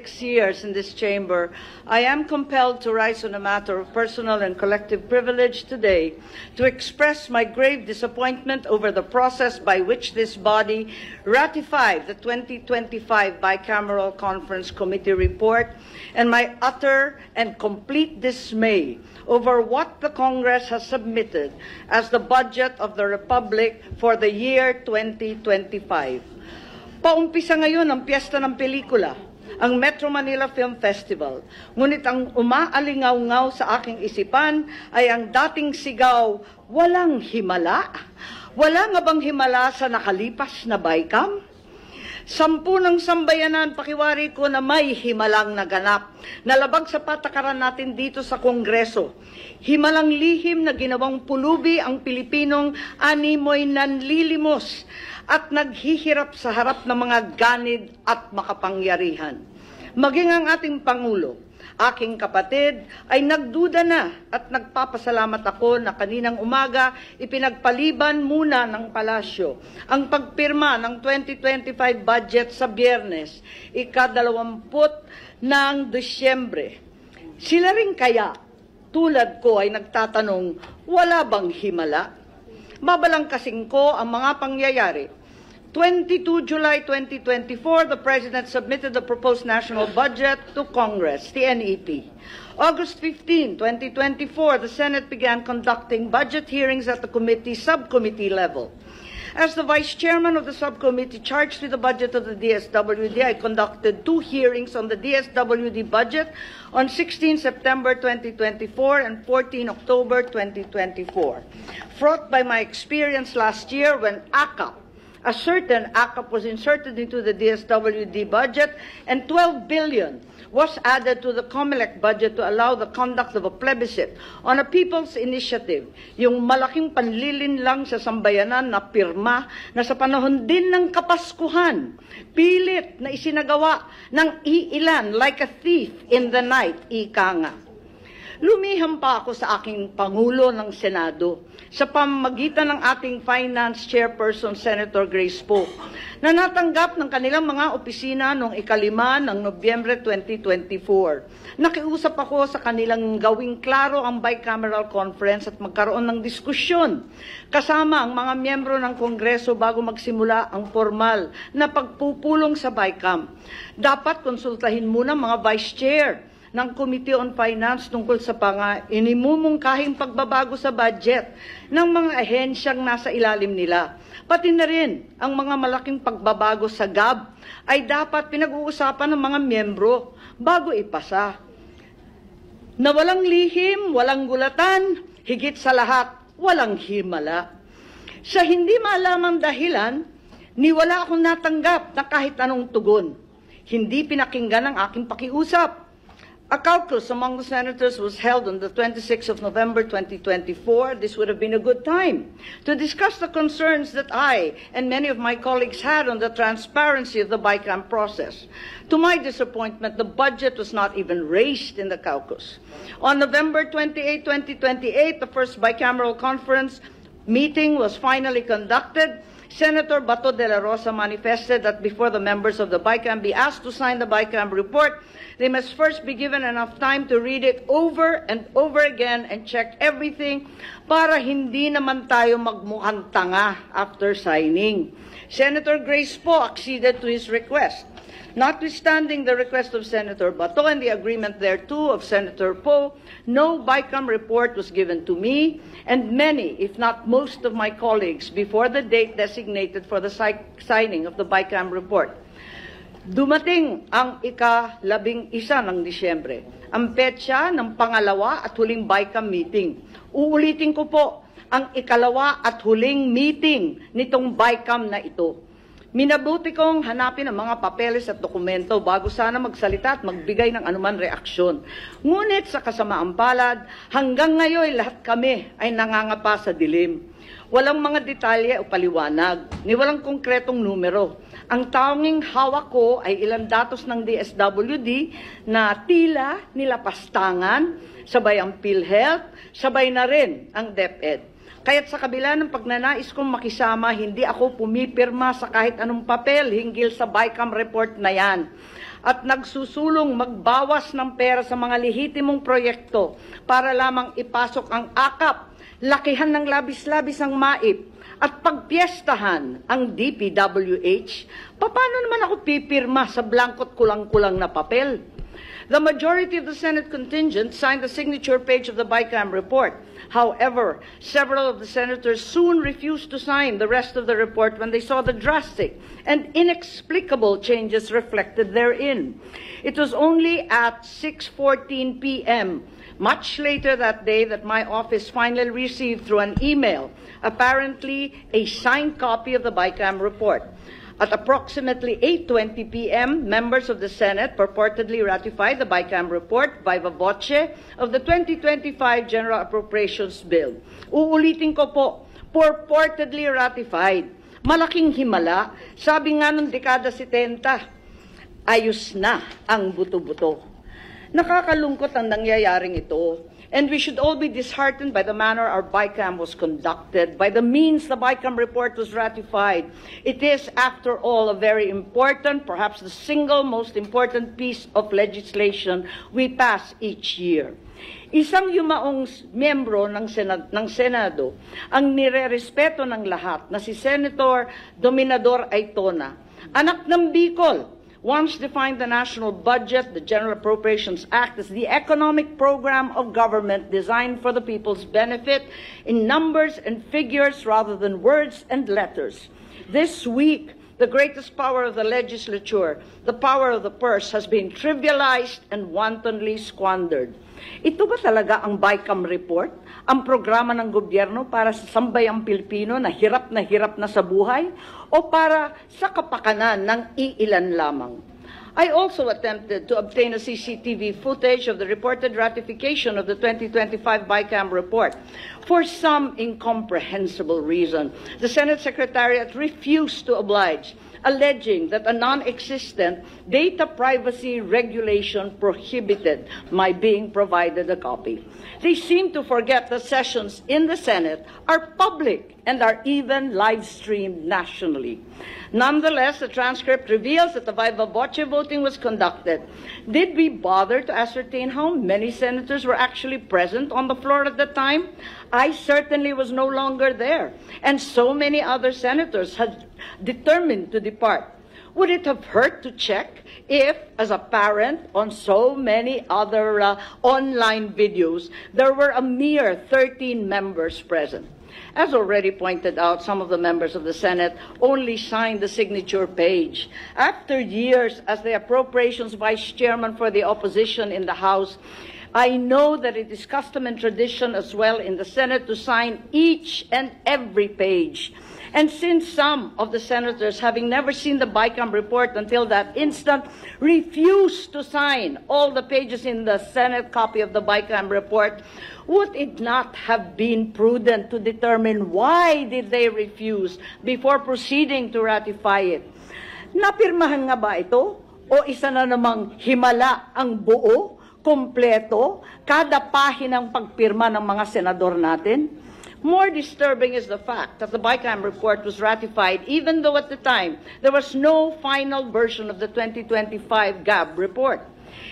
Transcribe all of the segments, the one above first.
6 years in this chamber, I am compelled to rise on a matter of personal and collective privilege today to express my grave disappointment over the process by which this body ratified the 2025 Bicameral Conference Committee report and my utter and complete dismay over what the Congress has submitted as the budget of the Republic for the year 2025. Paumpisa ngayon ang piyesta ng pelikula, ang Metro Manila Film Festival. Ngunit ang umaalingaw-ngaw sa aking isipan ay ang dating sigaw, walang himala? Wala nga bang himala sa nakalipas na Bicam? 10 ng sambayanan, pakiwari ko na may himalang naganap. Nalabag sa patakaran natin dito sa Kongreso. Himalang lihim na ginawang pulubi ang Pilipinong animoy nanlilimos at naghihirap sa harap ng mga ganid at makapangyarihan. Maging ang ating Pangulo, aking kapatid, ay nagduda na at nagpapasalamat ako na kaninang umaga ipinagpaliban muna ng palasyo ang pagpirma ng 2025 budget sa Biyernes, ika-20 ng Disyembre. Sila rin kaya, tulad ko, ay nagtatanong, wala bang himala? Babalangkasing ko ang mga pangyayari. 22 July 2024, the President submitted the proposed national budget to Congress, the NEP. August 15, 2024, the Senate began conducting budget hearings at the subcommittee level. As the Vice Chairman of the subcommittee charged with the budget of the DSWD, I conducted 2 hearings on the DSWD budget on 16 September 2024 and 14 October 2024. Fraught by my experience last year when a certain ACAP was inserted into the DSWD budget and 12 billion was added to the COMELEC budget to allow the conduct of a plebiscite on a people's initiative, yung malaking panlilinlang sa sambayanan na pirma na sa panahon din ng Kapaskuhan, pilit na isinagawa ng iilan like a thief in the night, ika nga. Lumiham pa ako sa aking Pangulo ng Senado sa pamamagitan ng ating Finance Chairperson, Senator Grace Poe, na natanggap ng kanilang mga opisina noong 5 ng Nobyembre 2024. Nakiusap ako sa kanilang gawing klaro ang bicameral conference at magkaroon ng diskusyon kasama ang mga miyembro ng Kongreso bago magsimula ang formal na pagpupulong sa Bicam. Dapat konsultahin muna mga Vice Chair ng Committee on Finance tungkol sa inimumungkahing pagbabago sa budget ng mga ahensyang nasa ilalim nila. Pati na rin ang mga malaking pagbabago sa GAB ay dapat pinag-uusapan ng mga miyembro bago ipasa. Na walang lihim, walang gulatan, higit sa lahat, walang himala. Sa hindi maalamang dahilan, wala akong natanggap na kahit anong tugon. Hindi pinakinggan ang aking pakiusap. A caucus among the senators was held on the 26th of November 2024. This would have been a good time to discuss the concerns that I and many of my colleagues had on the transparency of the Bicam process. To my disappointment, the budget was not even raised in the caucus. On November 28, 2028, the first bicameral conference meeting was finally conducted. Senator Bato de la Rosa manifested that before the members of the Bicam be asked to sign the Bicam report, they must first be given enough time to read it over and over again and check everything para hindi naman tayo magmukhang tanga after signing. Senator Grace Poe acceded to his request. Notwithstanding the request of Senator Bato and the agreement thereto of Senator Poe, no Bicam report was given to me and many, if not most of my colleagues before the date designated for the signing of the Bicam report. Dumating ang ika-11 ng Disyembre, ang petsa ng pangalawa at huling Bicam meeting. Uulitin ko po, ang ikalawa at huling meeting nitong Bicam na ito. Minabuti kong hanapin ang mga papeles at dokumento bago sana magsalita at magbigay ng anuman reaksyon. Ngunit sa kasamaang palad, hanggang ngayon lahat kami ay nangangapa sa dilim. Walang mga detalye o paliwanag, ni walang konkretong numero. Ang tanging hawak ko ay ilang datos ng DSWD na tila nilapastangan, sabay ang PhilHealth, sabay na rin ang DepEd. Kaya't sa kabila ng pagnanais kong makisama, hindi ako pumipirma sa kahit anong papel hinggil sa Bicam report na yan. at nagsusulong magbawas ng pera sa mga lehitimong proyekto para lamang ipasok ang akap, lakihan ng labis-labis ang MAIP, at pagpiestahan ang DPWH, paano naman ako pipirma sa blankot kulang-kulang na papel? The majority of the Senate contingent signed the signature page of the BICAM report. However, several of the senators soon refused to sign the rest of the report when they saw the drastic and inexplicable changes reflected therein. It was only at 6:14 p.m., much later that day, that my office finally received through an email, apparently a signed copy of the BICAM report. At approximately 8:20 p.m., members of the Senate purportedly ratified the BICAM report viva voce of the 2025 General Appropriations Bill. Uulitin ko po, purportedly ratified. Malaking himala. Sabi nga ng dekada 70, ayos na ang buto-buto. Nakakalungkot ang nangyayaring ito. And we should all be disheartened by the manner our BICAM was conducted, by the means the BICAM report was ratified. It is, after all, a very important, perhaps the single most important piece of legislation we pass each year. Isang yumaong miyembro ng Senado ang nirerespeto ng lahat na si Senator Dominador Aytona, anak ng Bicol, once defined the national budget, the General Appropriations Act, as the economic program of government designed for the people's benefit in numbers and figures rather than words and letters. This week, the greatest power of the legislature, the power of the purse, has been trivialized and wantonly squandered. Ito ba talaga ang BICAM report? Ang programa ng gobyerno para sa sambayang Pilipino na hirap na sa buhay? O para sa kapakanan ng iilan lamang? I also attempted to obtain a CCTV footage of the reported ratification of the 2025 BICAM report. For some incomprehensible reason, the Senate Secretariat refused to oblige, alleging that a non-existent data privacy regulation prohibited my being provided a copy. They seem to forget that sessions in the Senate are public and are even live-streamed nationally. Nonetheless, the transcript reveals that the viva voce voting was conducted. Did we bother to ascertain how many senators were actually present on the floor at the time? I certainly was no longer there, and so many other senators had determined to depart. Would it have hurt to check if, as a parent, on so many other online videos, there were a mere 13 members present? As already pointed out, some of the members of the Senate only signed the signature page. After years as the Appropriations Vice Chairman for the opposition in the House, I know that it is custom and tradition as well in the Senate to sign each and every page. And since some of the senators, having never seen the BICAM report until that instant, refused to sign all the pages in the Senate copy of the BICAM report, would it not have been prudent to determine why did they refuse before proceeding to ratify it? Napirmahan nga ba ito? O isa na namang himala ang buo, kompleto, kada pahinang pagpirma ng mga senador natin? More disturbing is the fact that the BICAM report was ratified even though at the time there was no final version of the 2025 GAB report.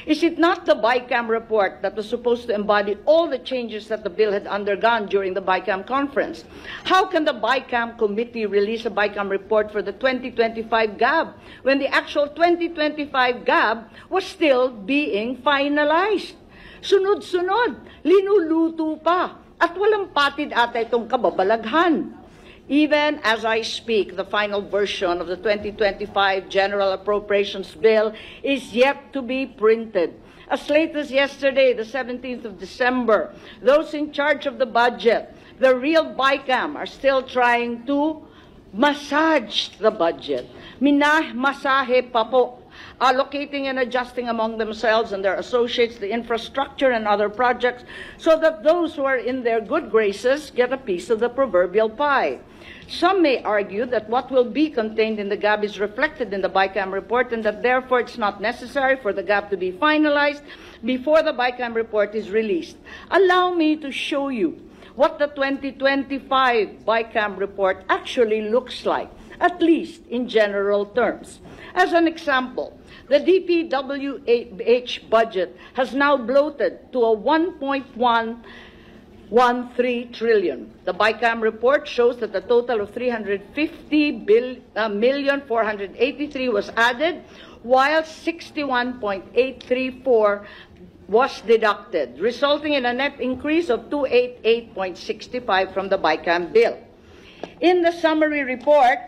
Is it not the BICAM report that was supposed to embody all the changes that the bill had undergone during the BICAM conference? How can the BICAM committee release a BICAM report for the 2025 GAB when the actual 2025 GAB was still being finalized? Sunod-sunod, linuluto pa. At walang patid ata itong kababalaghan. Even as I speak, the final version of the 2025 General Appropriations Bill is yet to be printed. As late as yesterday, the 17th of December, those in charge of the budget, the real BICAM, are still trying to massage the budget. Masahe pa po. Allocating and adjusting among themselves and their associates the infrastructure and other projects so that those who are in their good graces get a piece of the proverbial pie. Some may argue that what will be contained in the GAB is reflected in the BICAM report and that therefore it's not necessary for the GAB to be finalized before the BICAM report is released. Allow me to show you what the 2025 BICAM report actually looks like, at least in general terms. As an example, the DPWH budget has now bloated to a 1.113 trillion. The BICAM report shows that a total of 350,483 was added, while 61.834 was deducted, resulting in a net increase of 288.65 from the BICAM bill. In the summary report,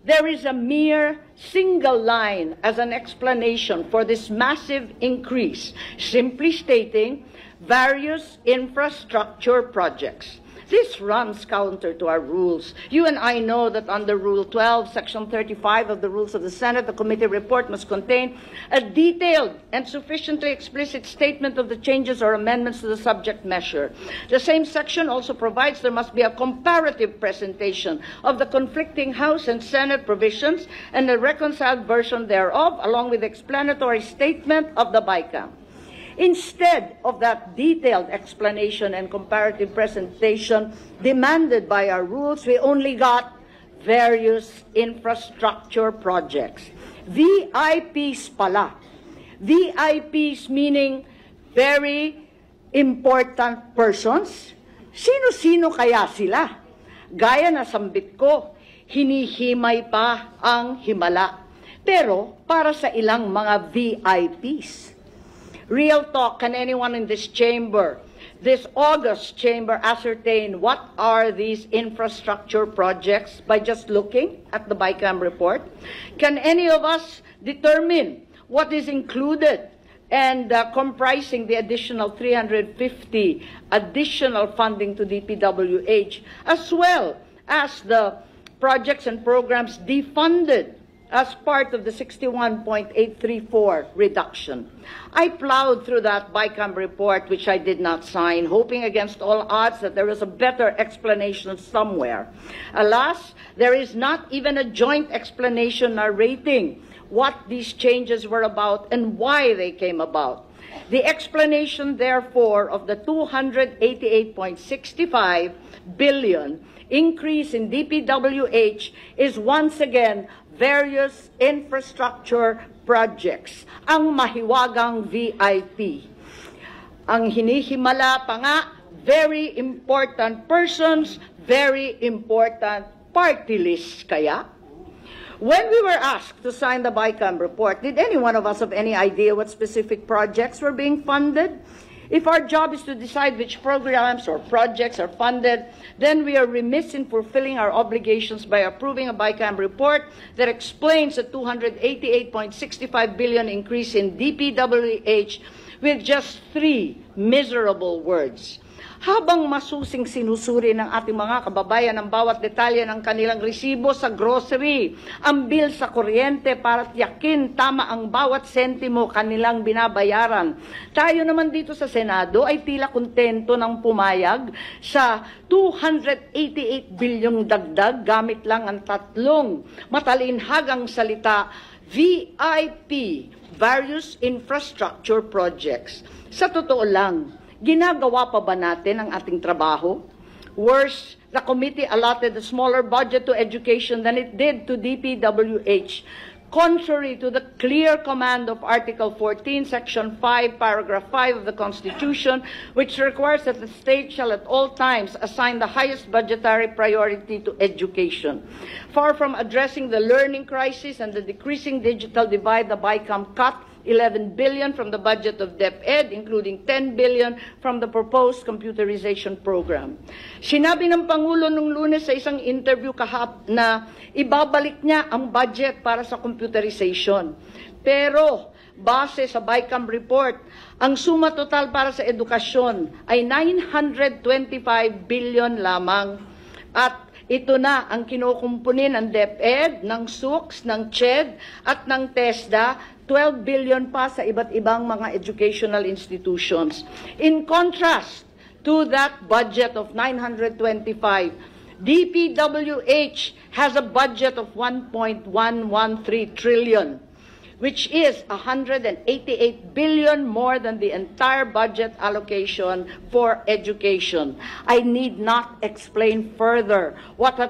there is a mere single line as an explanation for this massive increase, simply stating various infrastructure projects. This runs counter to our rules. You and I know that under Rule 12, Section 35 of the Rules of the Senate, the committee report must contain a detailed and sufficiently explicit statement of the changes or amendments to the subject measure. The same section also provides there must be a comparative presentation of the conflicting House and Senate provisions and a reconciled version thereof, along with the explanatory statement of the BICAM. Instead of that detailed explanation and comparative presentation demanded by our rules, we only got various infrastructure projects. VIPs pala. VIPs meaning very important persons. Sino-sino kaya sila? Gaya na sambit ko, hinihimay pa ang himala. Pero para sa ilang mga VIPs. Real talk, can anyone in this chamber, this august chamber, ascertain what are these infrastructure projects by just looking at the BICAM report? Can any of us determine what is included and comprising the additional 350 additional funding to DPWH, as well as the projects and programs defunded as part of the 61.834 reduction? I plowed through that BICAM report, which I did not sign, hoping against all odds that there was a better explanation somewhere. Alas, there is not even a joint explanation narrating what these changes were about and why they came about. The explanation, therefore, of the 288.65 billion increase in DPWH is once again various infrastructure projects, ang mahiwagang VIP. Ang hinihimala pa nga, very important persons, very important party lists kaya? When we were asked to sign the BICAM report, did any one of us have any idea what specific projects were being funded? If our job is to decide which programs or projects are funded, then we are remiss in fulfilling our obligations by approving a BICAM report that explains the 288.65 billion increase in DPWH with just 3 miserable words. Habang masusing sinusuri ng ating mga kababayan ang bawat detalye ng kanilang resibo sa grocery, ang bill sa kuryente para tiyakin tama ang bawat sentimo kanilang binabayaran. Tayo naman dito sa Senado ay tila kontento ng pumayag sa 288 bilyong dagdag gamit lang ang 3 matalinhagang salita, VIP, various infrastructure projects. Sa totoo lang, ginagawa pa ba natin ang ating trabaho? Worse, the committee allotted a smaller budget to education than it did to DPWH, contrary to the clear command of Article 14, Section 5, Paragraph 5 of the Constitution, which requires that the state shall at all times assign the highest budgetary priority to education. Far from addressing the learning crisis and the decreasing digital divide, the BICAM cut 11 billion from the budget of DepEd, including 10 billion from the proposed computerization program. Sinabi ng Pangulo nung Lunes sa isang interview na ibabalik niya ang budget para sa computerization. Pero base sa BICAM report, ang suma total para sa edukasyon ay 925 billion lamang. At ito na ang kinukumpunin ng DepEd, ng SUKS, ng CHED at ng TESDA, 12 billion pa sa iba't ibang mga educational institutions. In contrast to that budget of 925, DPWH has a budget of 1.113 trillion, which is 188 billion more than the entire budget allocation for education. I need not explain further what a